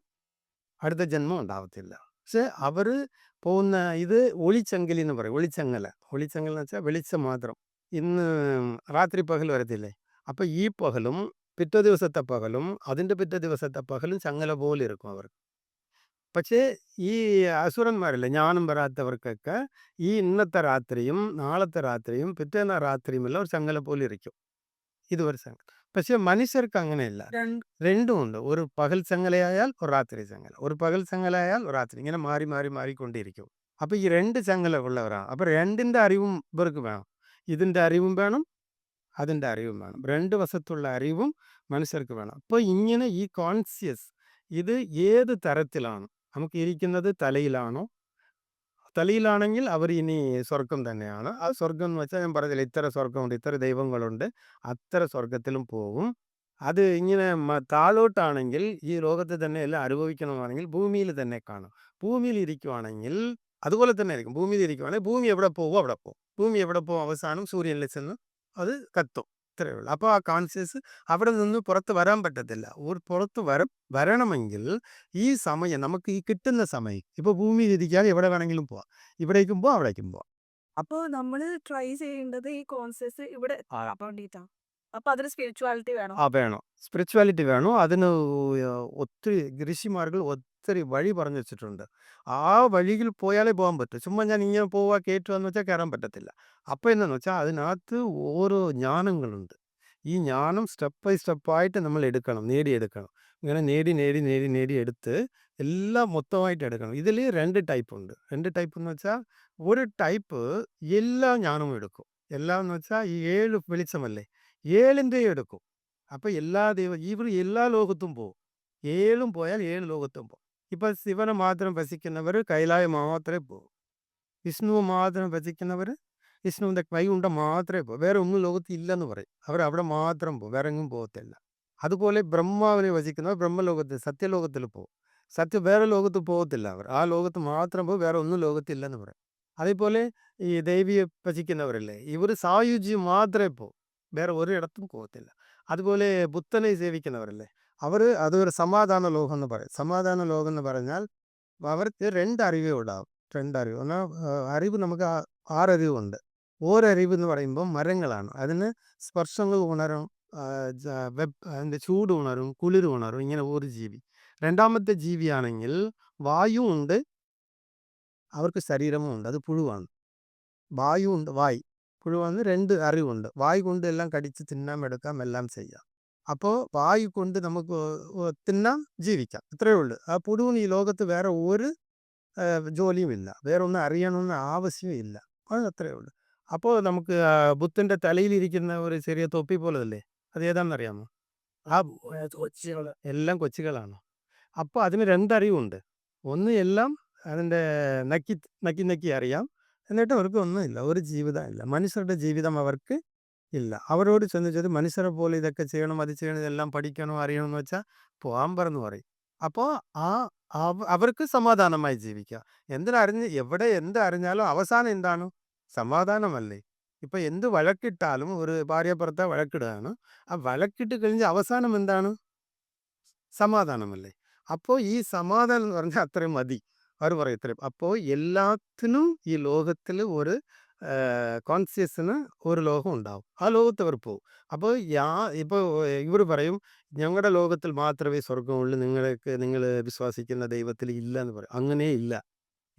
അടുത്ത ജന്മം ഉണ്ടാവത്തില്ല. പക്ഷെ അവർ പോകുന്ന ഇത് ഒളിച്ചങ്കലി എന്ന് പറയും. ഒളിച്ചങ്ങൽ എന്ന് വെച്ചാൽ വെളിച്ചം മാത്രം. ഇന്ന് രാത്രി പകൽ വരത്തില്ലേ, അപ്പോൾ ഈ പകലും പിറ്റേ ദിവസത്തെ പകലും അതിൻ്റെ പിറ്റേ ദിവസത്തെ പകലും ചങ്ങല പോലെ இருக்கும் അവർക്ക്. പക്ഷേ ഈ അസുരന്മാരല്ലേ, ജ്ഞാനം വരാത്തവർക്കൊക്കെ ഈ ഇന്നത്തെ രാത്രിയും നാളത്തെ രാത്രിയും പിറ്റേന്ന രാത്രിയുമെല്ലാം ഒരു ചങ്ങല പോലെ ഇരിക്കും. ഇത് ഒരു ചങ്ങല. പക്ഷെ മനുഷ്യർക്ക് അങ്ങനെയല്ല, രണ്ടും ഉണ്ട്. ഒരു പകൽ ചങ്ങലയായാൽ ഒരു രാത്രി ചങ്ങല, ഒരു പകൽ ചങ്ങലയായാൽ ഒരു രാത്രി, ഇങ്ങനെ മാറിക്കൊണ്ടിരിക്കും. അപ്പോൾ ഈ രണ്ട് ചങ്ങല ഉള്ളവരാണ്. അപ്പോൾ രണ്ടിൻ്റെ അറിവും ഇവർക്ക് വേണം. ഇതിൻ്റെ അറിവും വേണം, അതിൻ്റെ അറിവും വേണം. രണ്ട് വശത്തുള്ള അറിവും മനുഷ്യർക്ക് വേണം. അപ്പോൾ ഇങ്ങനെ ഈ കോൺഷ്യസ് ഇത് ഏത് തരത്തിലാണ് നമുക്ക് ഇരിക്കുന്നത്? തലയിലാണെങ്കിൽ അവർ ഇനി സ്വർഗം തന്നെയാണ്. ആ സ്വർഗം എന്ന് വെച്ചാൽ ഞാൻ പറഞ്ഞില്ല, ഇത്ര സ്വർഗമുണ്ട്, ഇത്ര ദൈവങ്ങളുണ്ട്, അത്ര സ്വർഗത്തിലും പോകും. അത് ഇങ്ങനെ താഴോട്ടാണെങ്കിൽ ഈ ലോകത്തെ തന്നെ എല്ലാം അനുഭവിക്കണമെന്നാണെങ്കിൽ ഭൂമിയിൽ തന്നെ കാണും. ഭൂമിയിൽ ഇരിക്കുവാണെങ്കിൽ അതുപോലെ തന്നെ ആയിരിക്കും. ഭൂമിയിൽ ഇരിക്കുവാണെങ്കിൽ ഭൂമി എവിടെ പോകുമോ അവിടെ പോകും. ഭൂമി എവിടെ പോകും അവസാനം സൂര്യനിൽ ചെന്ന് അത് കത്തും. ഇത്രയേ ഉള്ളൂ. അപ്പോൾ ആ കോൺഷ്യസ് അവിടെ നിന്ന് പുറത്ത് വരാൻ പറ്റത്തില്ല. പുറത്ത് വരണമെങ്കിൽ ഈ സമയം, നമുക്ക് ഈ കിട്ടുന്ന സമയം, ഇപ്പോൾ ഭൂമിയിൽ ഇരിക്കാൻ എവിടെ വേണമെങ്കിലും പോവാം, ഇവിടേക്കും പോവാം അവിടേക്കും പോവാം. അപ്പോൾ നമ്മൾ ട്രൈ ചെയ്യേണ്ടത് ഈ കോൺഷ്യസ് ഇവിടെ വേണ്ടിയിട്ടാണ്. അപ്പോൾ അതിന് സ്പിരിച്വാലിറ്റി വേണം. വേണം, സ്പിരിച്വാലിറ്റി വേണം. അതിന് ഒത്തിരി ഋഷിമാர்கள் ഒത്തിരി വഴി പറഞ്ഞു വെച്ചിട്ടുണ്ട്. ആ വഴിയിൽ പോയാലേ പോകാൻ പറ്റും. ചുമ്മാ ഞാൻ ഇങ്ങനെ പോവുക കയറ്റുകയെന്ന് വെച്ചാൽ കയറാൻ പറ്റത്തില്ല. അപ്പോൾ എന്താണെന്ന് വെച്ചാൽ അതിനകത്ത് ഓരോ ജ്ഞാനങ്ങളുണ്ട്. ഈ ജ്ഞാനം സ്റ്റെപ്പ് ബൈ സ്റ്റെപ്പായിട്ട് നമ്മൾ നേടിയെടുക്കണം. ഇങ്ങനെ നേടി എടുത്ത് എല്ലാം മൊത്തമായിട്ട് എടുക്കണം. ഇതിൽ രണ്ട് ടൈപ്പ് ഉണ്ട്. രണ്ട് ടൈപ്പ് എന്ന് വെച്ചാൽ ഒരു ടൈപ്പ് എല്ലാ ജ്ഞാനവും എടുക്കും. എല്ലാം എന്ന് വെച്ചാൽ ഈ 7 വെളിച്ചമല്ലേ, 7ൻ്റെയും എടുക്കും. അപ്പോൾ ഇവർ എല്ലാ ലോകത്തും പോകും. 7 പോയാൽ 7 ലോകത്തും പോകും. ഇപ്പം ശിവനെ മാത്രം ഭജിക്കുന്നവർ കൈലായം മാത്രമേ പോകും. വിഷ്ണുവ് മാത്രം ഭജിക്കുന്നവർ വിഷ്ണുവിൻ്റെ കൈ മാത്രമേ പോകും. വേറെ ഒന്നും ലോകത്ത് ഇല്ലെന്ന് പറയും. അവർ അവിടെ മാത്രം പോകും, വേറെ എങ്ങും പോകത്തില്ല. അതുപോലെ ബ്രഹ്മാവിനെ ഭജിക്കുന്നവർ ബ്രഹ്മലോകത്തിൽ സത്യലോകത്തിൽ പോകും. വേറെ ലോകത്ത് പോകത്തില്ല. അവർ ആ ലോകത്ത് മാത്രം പോകും, വേറെ ഒന്നും ലോകത്തില്ലെന്ന് പറയും. അതേപോലെ ഈ ദേവിയെ ഭജിക്കുന്നവരല്ലേ, ഇവർ സായുജ്യം മാത്രമേ പോകും, വേറെ ഒരിടത്തും പോകത്തില്ല. അതുപോലെ ബുദ്ധനെ സേവിക്കുന്നവരല്ലേ, അതൊരു സമാധാന ലോകം എന്ന് പറയും. സമാധാന ലോകം എന്ന് പറഞ്ഞാൽ അവർക്ക് 2 അറിവേ ഉണ്ടാവും. 2 അറിവ് എന്നാൽ അറിവ് നമുക്ക് 6 അറിവുണ്ട്. ഓരറിവ് എന്ന് പറയുമ്പോൾ മരങ്ങളാണ്. അതിന് സ്പർശങ്ങൾ ഉണരും, അതിൻ്റെ ചൂട് ഉണരും, കുളിർ ഉണരും. ഇങ്ങനെ ഒരു ജീവി. രണ്ടാമത്തെ ജീവിയാണെങ്കിൽ വായു ഉണ്ട്, അവർക്ക് ശരീരമും ഉണ്ട്, അത് പുഴുവാണ്. വായു ഉണ്ട്, പുഴുവാണ്. 2 അറിവുണ്ട്. വായു കൊണ്ട് എല്ലാം കടിച്ച് തിന്നാം, എടുക്കാം, എല്ലാം ചെയ്യാം. അപ്പോൾ വായു കൊണ്ട് നമുക്ക് തിന്നാം, ജീവിക്കാം, ഇത്രയേ ഉള്ളൂ. ആ പുഴുവിന് ഈ ലോകത്ത് വേറെ ഒരു ജോലിയും ഇല്ല, വേറെ ഒന്നും അറിയണമെന്ന് ആവശ്യവും ഇല്ല. അത് അത്രയേ ഉള്ളൂ. അപ്പോൾ നമുക്ക് ബുദ്ധൻ്റെ തലയിലിരിക്കുന്ന ഒരു ചെറിയ തൊപ്പി പോലെ അല്ലേ, അത് ഏതാണെന്നറിയാമോ? ആ എല്ലാം കൊച്ചുകളാണ്. അപ്പോൾ അതിന് 2 അറിവുണ്ട്. ഒന്ന് എല്ലാം അതിൻ്റെ നക്കി അറിയാം, എന്നിട്ട് അവർക്ക് ഒന്നുമില്ല, ഒരു ജീവിതം ഇല്ല. മനുഷ്യരുടെ ജീവിതം അവർക്ക് ഇല്ല. അവരോട് ചെന്ന് മനുഷ്യരെ പോലെ ഇതൊക്കെ ചെയ്യണം, അത് ചെയ്യണം, ഇതെല്ലാം പഠിക്കണം, അറിയണമെന്ന് വെച്ചാൽ പോകാൻ പറയും. അപ്പോൾ അവർക്ക് സമാധാനമായി ജീവിക്കുക. എവിടെ എന്ത് അറിഞ്ഞാലും അവസാനം എന്താണ്? സമാധാനമല്ലേ. ഇപ്പം എന്ത് വഴക്കിട്ടാലും, ഒരു ഭാര്യ ഭർത്താവ് വഴക്കിടുകയാണ്, ആ വഴക്കിട്ട് കഴിഞ്ഞ് അവസാനം എന്താണ്? സമാധാനമല്ലേ. അപ്പോൾ ഈ സമാധാനം എന്ന് പറഞ്ഞാൽ അത്രയും മതി, അവർ പറയും ഇത്രയും. അപ്പോൾ എല്ലാത്തിനും ഈ ലോകത്തിൽ ഒരു കോൺഷ്യസിന് ഒരു ലോകം ഉണ്ടാവും. ആ ലോകത്ത് അവർ പോവും. അപ്പോൾ ഇപ്പോൾ ഇവർ പറയും ഞങ്ങളുടെ ലോകത്തിൽ മാത്രമേ സ്വർഗമുള്ളൂ, നിങ്ങൾ വിശ്വസിക്കുന്ന ദൈവത്തിൽ ഇല്ല എന്ന് പറയും. അങ്ങനെ ഇല്ല,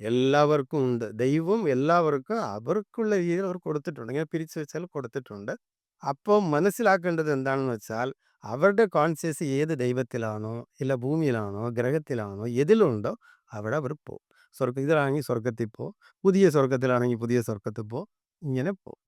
എല്ലാവർക്കും ഉണ്ട്. ദൈവം എല്ലാവർക്കും അവർക്കുള്ള രീതിയിൽ അവർ കൊടുത്തിട്ടുണ്ട്. ഇങ്ങനെ പിരിച്ചു വെച്ചാൽ കൊടുത്തിട്ടുണ്ട്. അപ്പോൾ മനസ്സിലാക്കേണ്ടത് എന്താണെന്ന് വെച്ചാൽ അവരുടെ കോൺഷ്യസ് ഏത് ദൈവത്തിലാണോ ഇല്ല ഭൂമിയിലാണോ ഗ്രഹത്തിലാണോ എതിലുണ്ടോ അവിടെ അവർ പോകും. ഇതിലാണെങ്കിൽ സ്വർഗത്തിൽ പോകും, പുതിയ സ്വർഗത്തിലാണെങ്കിൽ പുതിയ സ്വർഗത്തിൽ പോകും, ഇങ്ങനെ പോകും.